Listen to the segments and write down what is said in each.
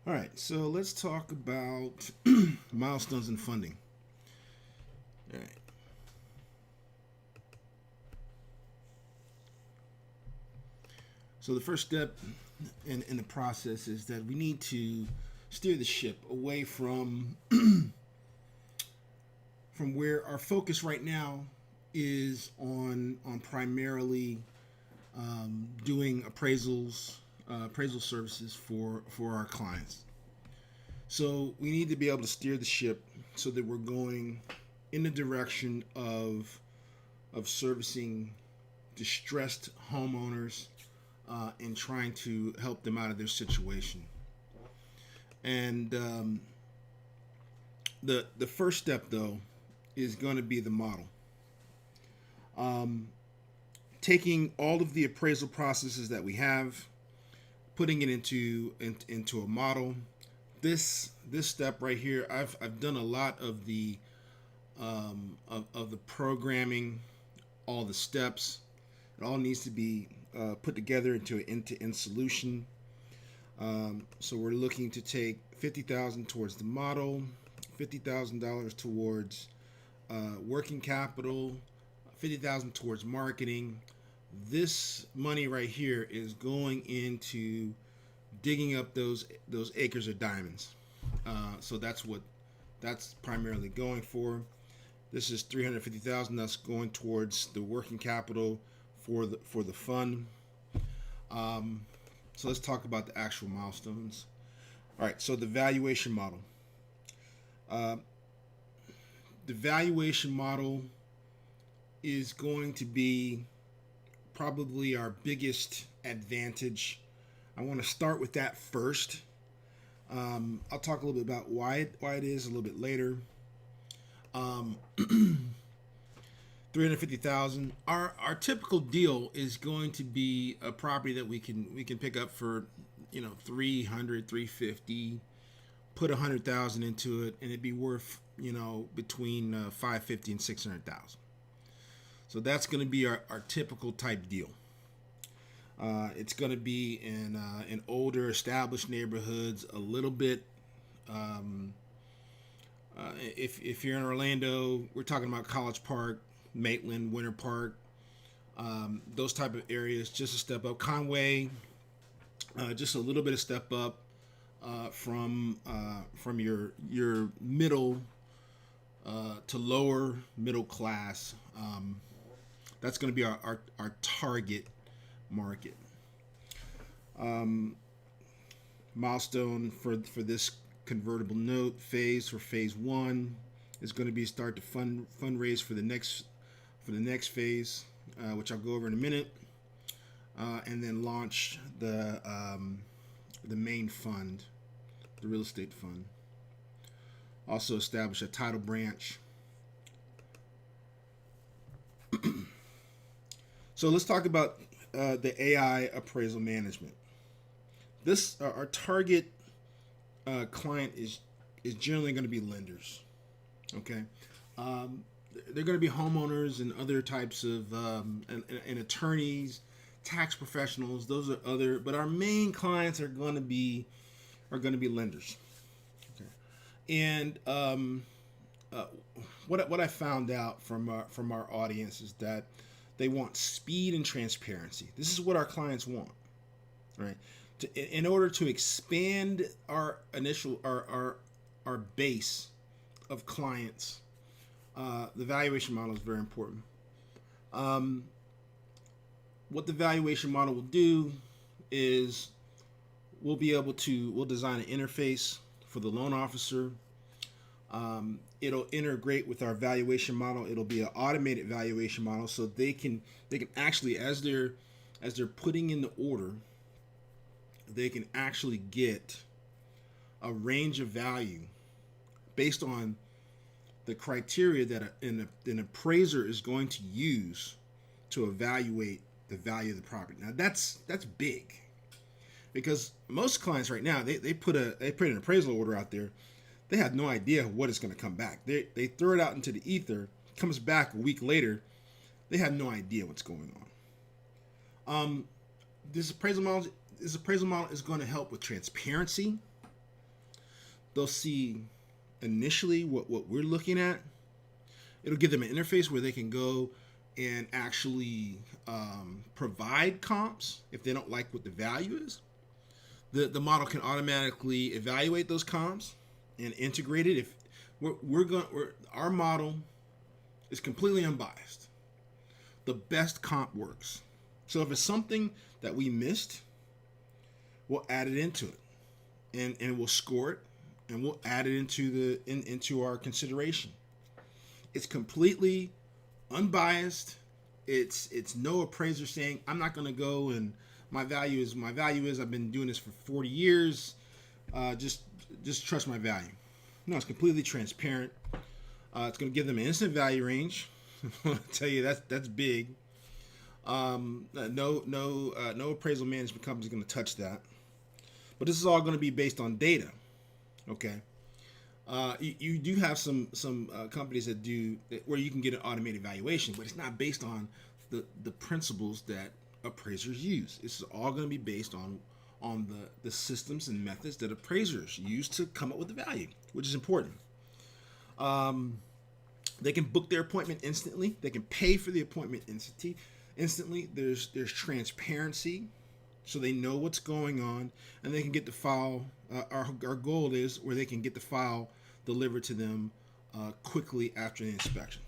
All right, so let's talk about milestones and funding. All right. So the first step in the process is that we need to steer the ship away from where our focus right now is on primarily doing appraisal services for our clients. So we need to be able to steer the ship so that we're going in the direction of servicing distressed homeowners and trying to help them out of their situation. And the first step though is going to be the model. Um, Taking all of the appraisal processes that we have, putting it into a model. This step right here, I've done a lot of the programming, all the steps. It all needs to be put together into an end-to-end solution. So we're looking to take 50,000 towards the model, $50,000 towards working capital, 50,000 towards marketing. This money right here is going into digging up those acres of diamonds. So that's primarily going for. This is 350,000. That's going towards the working capital for the fund. So let's talk about the actual milestones. All right. So the valuation model. Uh, the valuation model is going to be probably our biggest advantage. I want to start with that first. I'll talk a little bit about why it is a little bit later. Um, 350,000. Our typical deal is going to be a property that we can pick up for 300, 350. Put 100,000 into it, and it'd be worth between 550 and 600,000. So that's going to be our typical type deal. It's going to be in older, established neighborhoods. A little bit. Um, if you're in Orlando, we're talking about College Park, Maitland, Winter Park, those type of areas. Just a step up. Conway, just a little bit of step up from your middle to lower middle class. That's going to be our target market. Um, Milestone for this convertible note phase for phase one is going to be start to fundraise for the next phase, which I'll go over in a minute, and then launch the main fund, the real estate fund. Also establish a title branch. So let's talk about the AI appraisal management. This our target client is generally going to be lenders. Okay, um, they're going to be homeowners and other types of and attorneys, tax professionals. Those are other, but our main clients are going to be lenders. Okay, and what I found out from our audience is that they want speed and transparency. This is what our clients want, right? In order to expand our initial our base of clients, the valuation model is very important. Um, what the valuation model will do is we'll design an interface for the loan officer. It'll integrate with our valuation model. It'll be an automated valuation model, so they can actually, as they're putting in the order, they can actually get a range of value based on the criteria that an appraiser is going to use to evaluate the value of the property. Now that's big, because most clients right now they put an appraisal order out there. They have no idea what is going to come back. They throw it out into the ether. Comes back a week later. They have no idea what's going on. This appraisal model is going to help with transparency. they'll see initially what we're looking at. It'll give them an interface where they can go and actually provide comps if they don't like what the value is. The model can automatically evaluate those comps and integrate it. If our model is completely unbiased, the best comp works. So if it's something that we missed, we'll add it into it, and we'll score it, and we'll add it into our consideration. It's completely unbiased. It's no appraiser saying I'm not going to go and my value is I've been doing this for 40 years. Just trust my value. No, it's completely transparent. It's going to give them an instant value range. I want to tell you that's big. No appraisal management company is going to touch that. But this is all going to be based on data. Okay. You do have some companies that do where you can get an automated valuation, but it's not based on the principles that appraisers use. This is all going to be based on the systems and methods that appraisers use to come up with the value, which is important. They can book their appointment instantly. They can pay for the appointment instantly. There's transparency, so they know what's going on, and they can get the file. Our goal is where they can get the file delivered to them quickly after the inspection.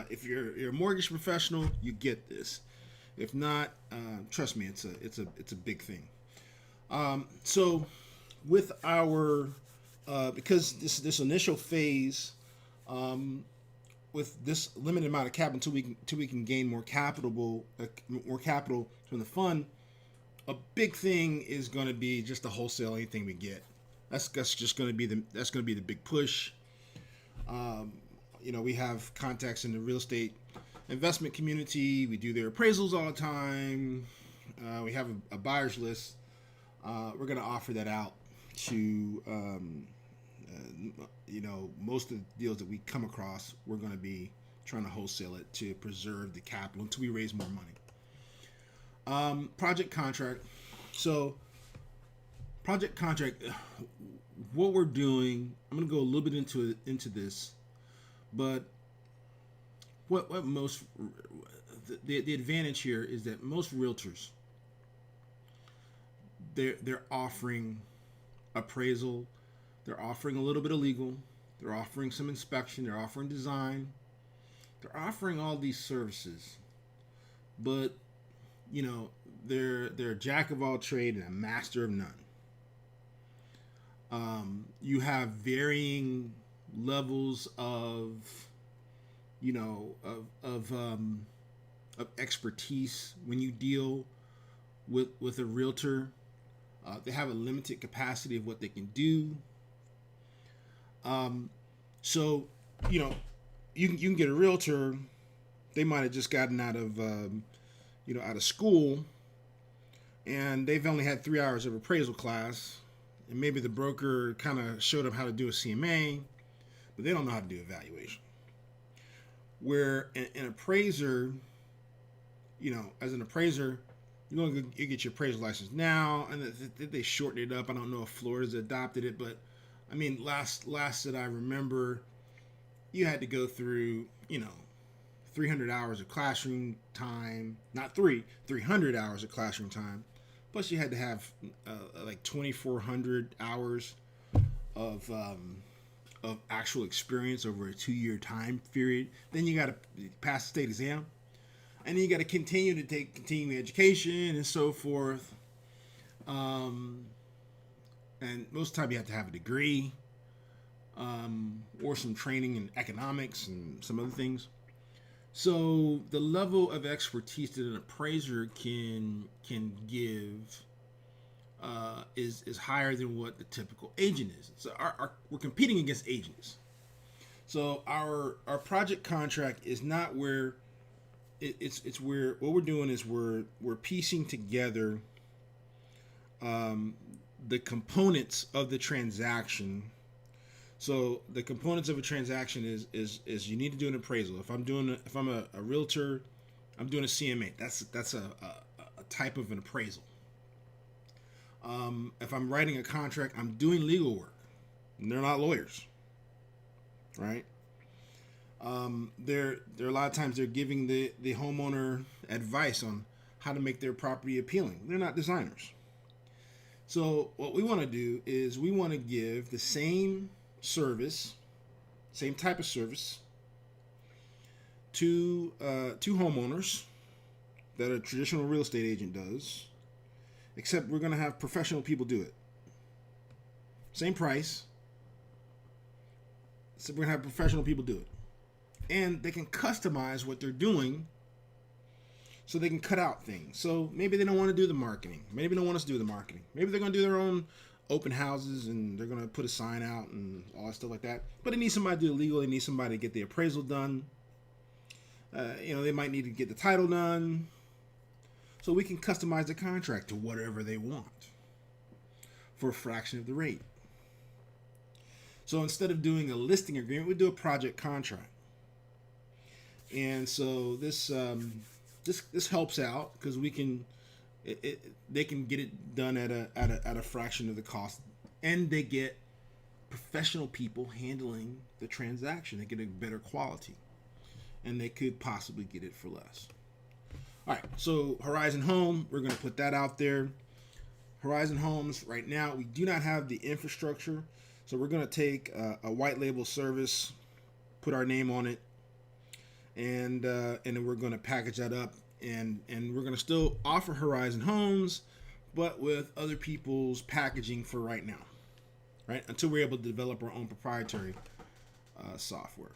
If you're a mortgage professional, you get this. If not, trust me, it's a big thing. So with our because this initial phase, with this limited amount of capital until we can gain more capital from the fund, a big thing is going to be just to wholesale anything we get. That's just going to be the big push. We have contacts in the real estate investment community. We do their appraisals all the time. We have a buyer's list. We're going to offer that out to most of the deals that we come across. We're going to be trying to wholesale it to preserve the capital until we raise more money. Project contract. So project contract, what we're doing, I'm going to go a little bit into this, but what most the advantage here is that most realtors, they're offering appraisal, they're offering a little bit of legal, they're offering some inspection, they're offering design, they're offering all these services, but they're a jack of all trade and a master of none. You have varying levels of expertise when you deal with a realtor. They have a limited capacity of what they can do. So you can get a realtor. They might have just gotten out of school, and they've only had 3 hours of appraisal class, and maybe the broker kind of showed them how to do a CMA, but they don't know how to do evaluation. Where an appraiser, as an appraiser, you get your appraisal license now, and they shortened it up. I don't know if Florida's adopted it, but I mean, last that I remember, you had to go through 300 hours of classroom time, not 300 hours of classroom time, plus you had to have like 2,400 hours of actual experience over a 2-year time period. Then you got to pass the state exam, and then you got to continue to take continuing education and so forth. And most of the time you have to have a degree, or some training in economics and some other things. So the level of expertise that an appraiser can give is higher than what the typical agent is. So we're competing against agents. So our project contract is not where it's where what we're doing is we're piecing together the components of the transaction. So the components of a transaction is you need to do an appraisal. If I'm a realtor, I'm doing a CMA. That's a type of an appraisal. If I'm writing a contract, I'm doing legal work. And they're not lawyers, right? They're a lot of times they're giving the homeowner advice on how to make their property appealing. They're not designers. So what we want to do is we want to give the same service, same type of service, to homeowners that a traditional real estate agent does, except we're going to have professional people do it. Same price, so we're going to have professional people do it. And they can customize what they're doing so they can cut out things. So maybe they don't want to do the marketing. Maybe they don't want us to do the marketing. Maybe they're going to do their own open houses and they're going to put a sign out and all that stuff like that. But they need somebody to do the legal. They need somebody to get the appraisal done. They might need to get the title done. So we can customize the contract to whatever they want for a fraction of the rate. So instead of doing a listing agreement, we do a project contract. And so this helps out because we can they can get it done at a fraction of the cost, and they get professional people handling the transaction. They get a better quality, and they could possibly get it for less. All right, so Horizon Home, we're going to put that out there. Horizon Homes, right now, we do not have the infrastructure, so we're going to take a white label service, put our name on it, and then we're going to package that up, and we're going to still offer Horizon Homes, but with other people's packaging for right now, right? Until we're able to develop our own proprietary software.